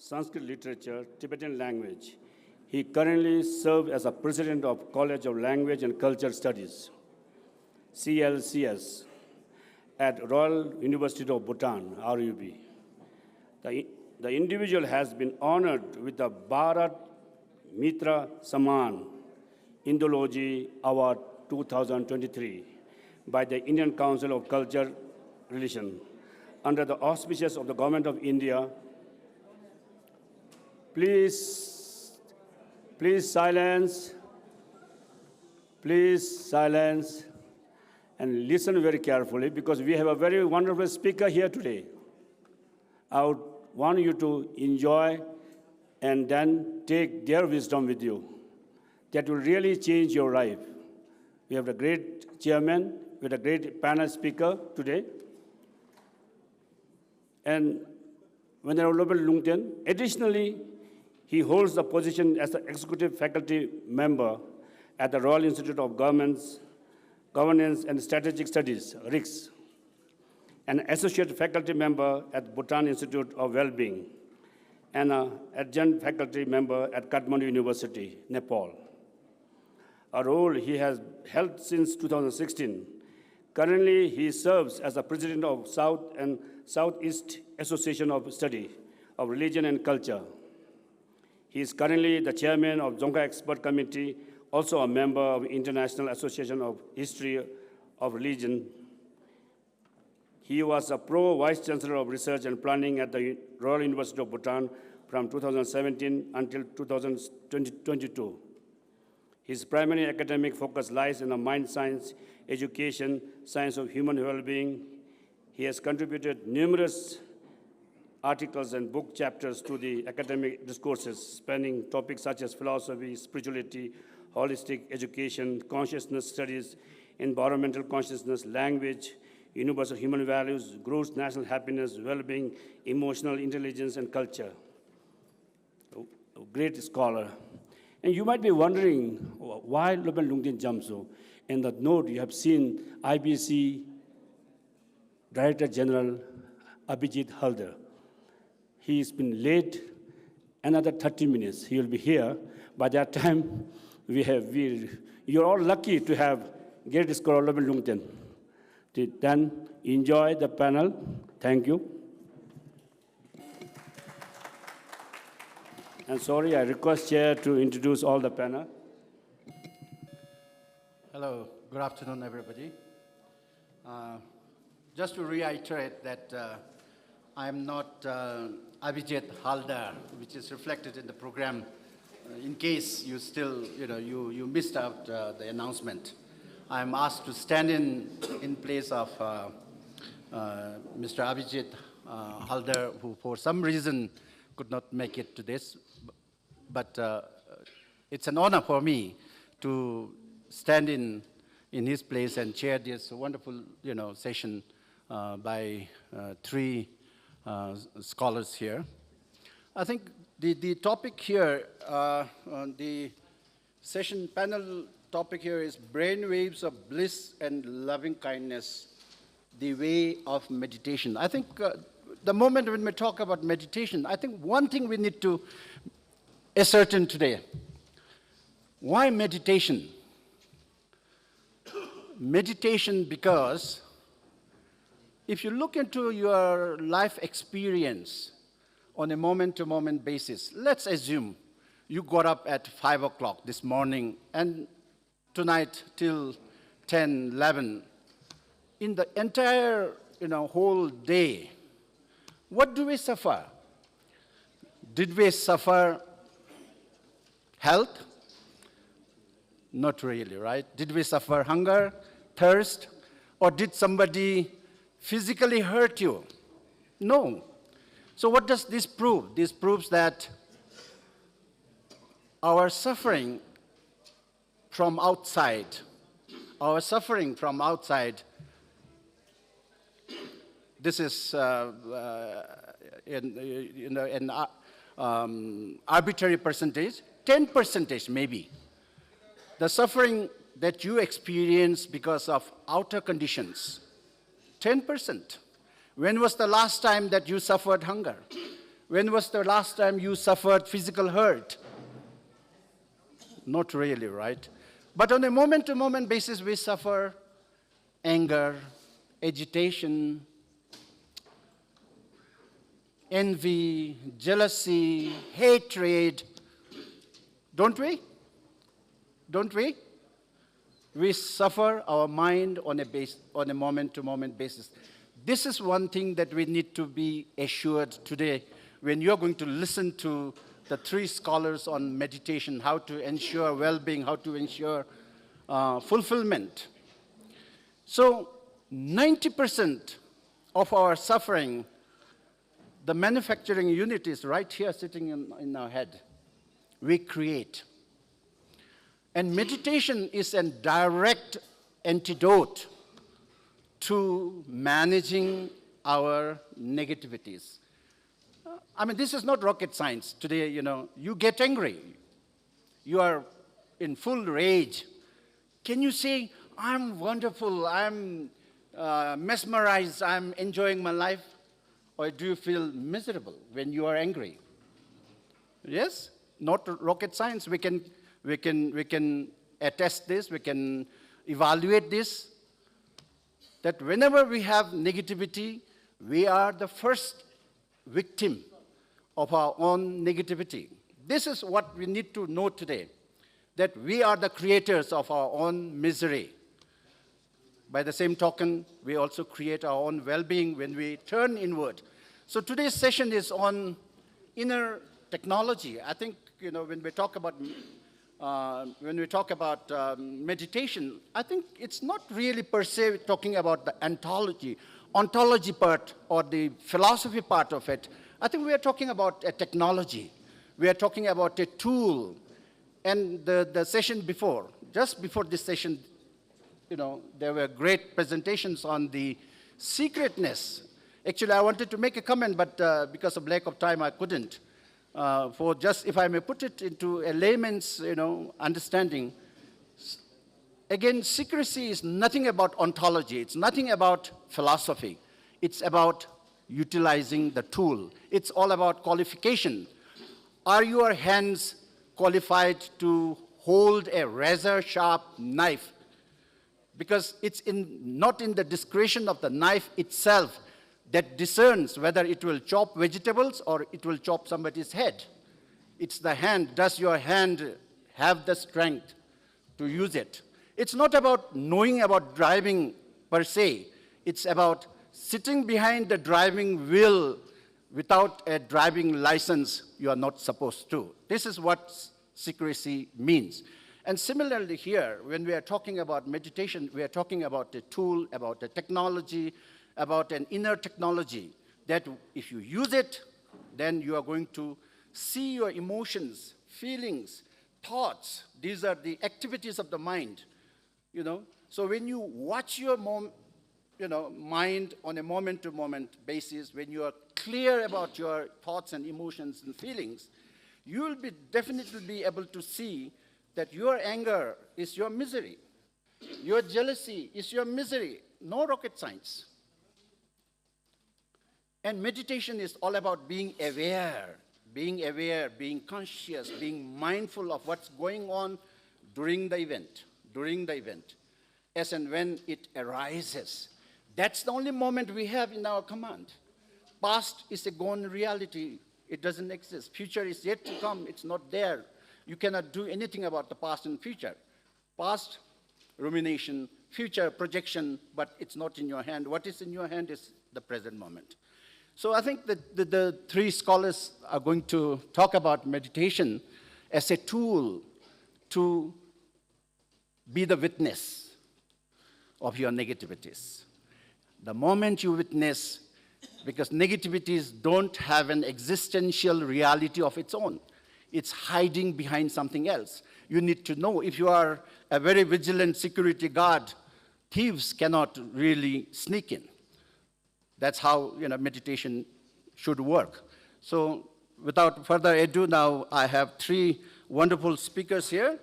Sanskrit literature, Tibetan language. He currently serves as a president of College of Language and Culture Studies, CLCS, at Royal University of Bhutan, RUB. The individual has been honored with the Bharat Mitra Samman Indology Award 2023 by the Indian Council of Culture Relations under the auspices of the Government of India. Please silence. Please silence and listen very carefully because we have a very wonderful speaker here today. I would want you to enjoy and then take their wisdom with you. That will really change your life. We have a great chairman with a great panel speaker today. And Venerable Lungten, additionally, he holds the position as the executive faculty member at the Royal Institute of Governance and Strategic Studies, RICS, an associate faculty member at Bhutan Institute of Wellbeing, and an adjunct faculty member at Kathmandu University, Nepal. A role he has held since 2016. Currently, he serves as the president of South and Southeast Association of Study of Religion and Culture. He is currently the chairman of Dzongkha Expert Committee, also a member of International Association of History of Religion. He was a pro-vice chancellor of research and planning at the Royal University of Bhutan from 2017 until 2022. His primary academic focus lies in the mind science, education, science of human well-being. He has contributed numerous articles and book chapters to the academic discourses spanning topics such as philosophy, spirituality, holistic education, consciousness studies, environmental consciousness, language, universal human values, gross national happiness, well-being, emotional intelligence, and culture. A great scholar. And you might be wondering why Loben Lungten Jamso. In the note, you have seen IBC Director General Abhijit Halder. He's been late another 30 minutes. He will be here. By that time, you're all lucky to have great scholar Loben Lungten. Then enjoy the panel. Thank you. And sorry, I request Chair to introduce all the panel. Hello, good afternoon, everybody. Just to reiterate that I'm not Abhijit Halder, which is reflected in the program, in case you still, you missed out the announcement. I'm asked to stand in place of Mr. Abhijit Halder, who for some reason could not make it to this. But it's an honor for me to stand in his place and chair this wonderful, session by three scholars here. I think the topic here, the session panel topic here is Brainwaves of Bliss and Loving Kindness, the Way of Meditation. I think the moment when we talk about meditation, I think one thing we need to ascertain today. Why meditation? Meditation because if you look into your life experience on a moment-to-moment basis, let's assume you got up at 5 o'clock this morning and tonight till 10, 11. In the entire whole day, what do we suffer? Did we suffer health? Not really, right? Did we suffer hunger, thirst, or did somebody physically hurt you? No. So what does this prove? This proves that our suffering from outside, this is an arbitrary percentage, 10% maybe. The suffering that you experience because of outer conditions, 10%. When was the last time that you suffered hunger? When was the last time you suffered physical hurt? Not really, right? But on a moment-to-moment basis, we suffer anger, agitation, envy, jealousy, hatred. Don't we? Don't we? We suffer our mind on a moment-to-moment basis. This is one thing that we need to be assured today when you're going to listen to the three scholars on meditation, how to ensure well-being, how to ensure fulfillment. So 90% of our suffering, the manufacturing unit is right here sitting in our head. We create. And meditation is a direct antidote to managing our negativities. I mean, this is not rocket science. Today, you get angry. You are in full rage. Can you say, I'm wonderful, I'm mesmerized, I'm enjoying my life? Or do you feel miserable when you are angry? Yes? Not rocket science. We can attest this, we can evaluate this, that whenever we have negativity, we are the first victim of our own negativity. This is what we need to know today, that we are the creators of our own misery. By the same token, we also create our own well-being when we turn inward. So today's session is on inner technology. I think, when we talk about meditation, I think it's not really per se talking about the ontology part or the philosophy part of it. I think we are talking about a technology. We are talking about a tool. And the session before, just before this session, there were great presentations on the secretness. Actually, I wanted to make a comment, but because of lack of time, I couldn't. If I may put it into a layman's, understanding, again, secrecy is nothing about ontology. It's nothing about philosophy. It's about utilizing the tool. It's all about qualification. Are your hands qualified to hold a razor-sharp knife? Because it's not in the discretion of the knife itself that discerns whether it will chop vegetables or it will chop somebody's head. It's the hand. Does your hand have the strength to use it? It's not about knowing about driving per se. It's about sitting behind the driving wheel without a driving license. You are not supposed to. This is what secrecy means. And similarly here, when we are talking about meditation, we are talking about a tool, about a technology, about an inner technology, that if you use it, then you are going to see your emotions, feelings, thoughts. These are the activities of the mind, So when you watch your mind on a moment-to-moment basis, when you are clear about your thoughts and emotions and feelings, you will definitely be able to see that your anger is your misery. Your jealousy is your misery. No rocket science. And meditation is all about being aware, being conscious, being mindful of what's going on during the event, as and when it arises. That's the only moment we have in our command. Past is a gone reality. It doesn't exist. Future is yet to come. It's not there. You cannot do anything about the past and future. Past, rumination, future, projection, but it's not in your hand. What is in your hand is the present moment. So I think that the three scholars are going to talk about meditation as a tool to be the witness of your negativities. The moment you witness, because negativities don't have an existential reality of its own. It's hiding behind something else. You need to know, if you are a very vigilant security guard, thieves cannot really sneak in. That's how meditation should work. So without further ado, now I have three wonderful speakers here.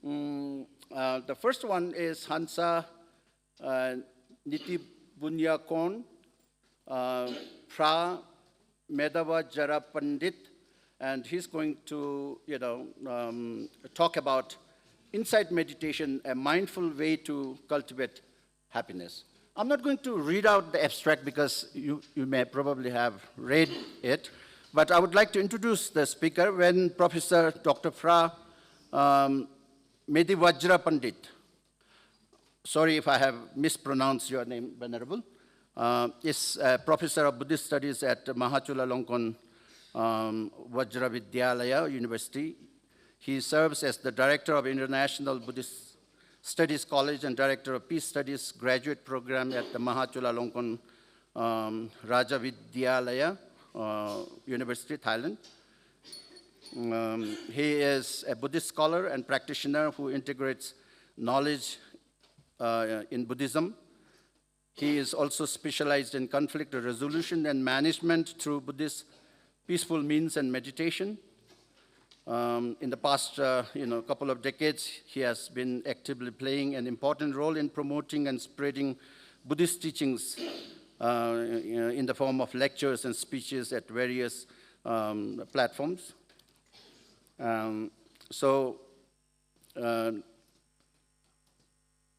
The first one is Hansa Nitibunyakon, Pra Medavajara Pandit, and he's going to, talk about insight meditation, a mindful way to cultivate happiness. I'm not going to read out the abstract because you may probably have read it, but I would like to introduce the speaker. When Professor Dr. Fra Medavajra Pandit, sorry if I have mispronounced your name, Venerable, is a professor of Buddhist studies at Mahachulalongkorn Vajravidyalaya University. He serves as the director of International Buddhist Studies College and director of Peace Studies graduate program at the Mahachulalongkorn Rajavidyalaya University, Thailand. He is a Buddhist scholar and practitioner who integrates knowledge in Buddhism. He is also specialized in conflict resolution and management through Buddhist peaceful means and meditation. In the past couple of decades, he has been actively playing an important role in promoting and spreading Buddhist teachings in the form of lectures and speeches at various platforms.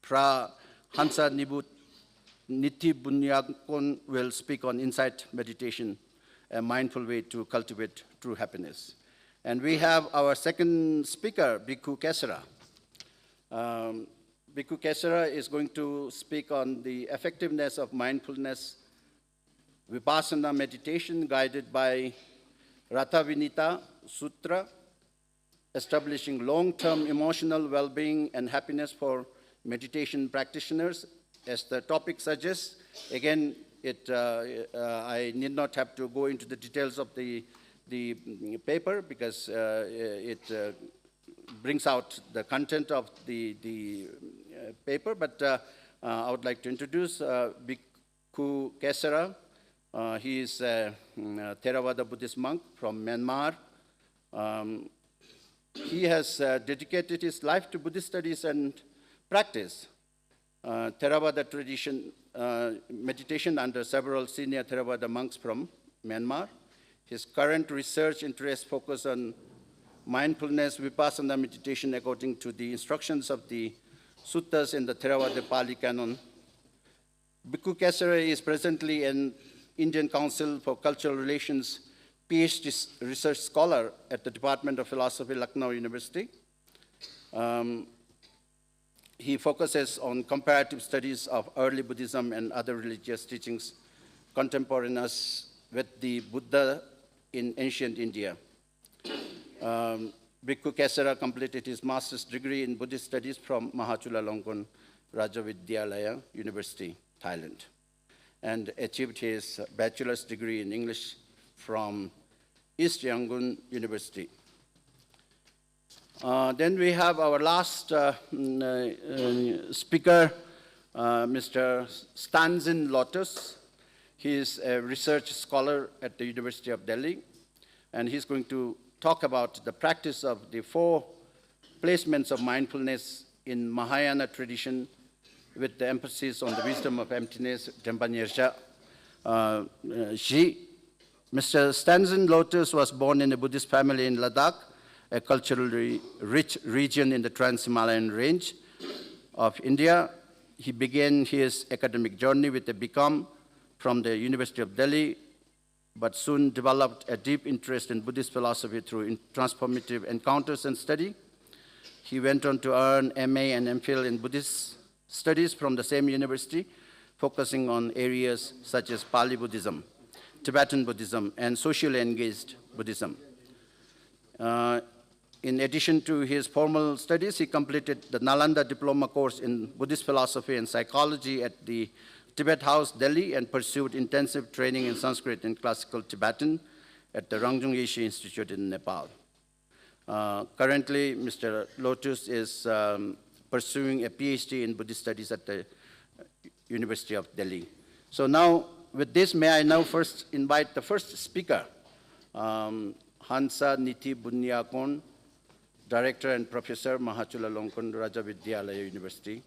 Pra Hansa Niti Bunyakon will speak on insight meditation, a mindful way to cultivate true happiness. And we have our second speaker, Bhikkhu Kesara. Bhikkhu Kesara is going to speak on the effectiveness of mindfulness Vipassana meditation guided by Rathavinita Sutra, establishing long-term emotional well-being and happiness for meditation practitioners. As the topic suggests, again, I need not have to go into the details of the paper because it brings out the content of the paper, but I would like to introduce Bhikkhu Kesara. He is a Theravada Buddhist monk from Myanmar. He has dedicated his life to Buddhist studies and practice. Theravada tradition, meditation under several senior Theravada monks from Myanmar. His current research interests focus on mindfulness, Vipassana meditation according to the instructions of the suttas in the Theravada Pali Canon. Bhikkhu Kesara is presently an Indian Council for Cultural Relations PhD research scholar at the Department of Philosophy, Lucknow University. He focuses on comparative studies of early Buddhism and other religious teachings contemporaneous with the Buddha in ancient India. Bhikkhu Kesara completed his master's degree in Buddhist studies from Mahachulalongkorn Rajavidyalaya University, Thailand, and achieved his bachelor's degree in English from East Yangon University. Then we have our last speaker, Mr. Stanzin Lotus. He is a research scholar at the University of Delhi, and he's going to talk about the practice of the 4 placements of mindfulness in Mahayana tradition with the emphasis on the wisdom of emptiness, Dhampanyersha. Mr. Stanzin Lotus was born in a Buddhist family in Ladakh, a culturally rich region in the Trans-Himalayan range of India. He began his academic journey with a BCom from the University of Delhi, but soon developed a deep interest in Buddhist philosophy through transformative encounters and study. He went on to earn MA and MPhil in Buddhist studies from the same university, focusing on areas such as Pali Buddhism, Tibetan Buddhism, and socially engaged Buddhism. In addition to his formal studies, he completed the Nalanda Diploma course in Buddhist philosophy and psychology at the Tibet House, Delhi, and pursued intensive training in Sanskrit and classical Tibetan at the Rangjung Yeshe Institute in Nepal. Currently, Mr. Lotus is pursuing a PhD in Buddhist studies at the University of Delhi. So now, with this, may I now first invite the first speaker, Hansa Niti Bunyakon, Director and Professor, Mahachulalongkorn Rajavidyalaya University,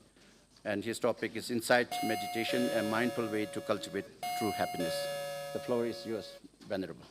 and his topic is Insight Meditation, a mindful way to cultivate true happiness. The floor is yours, Venerable.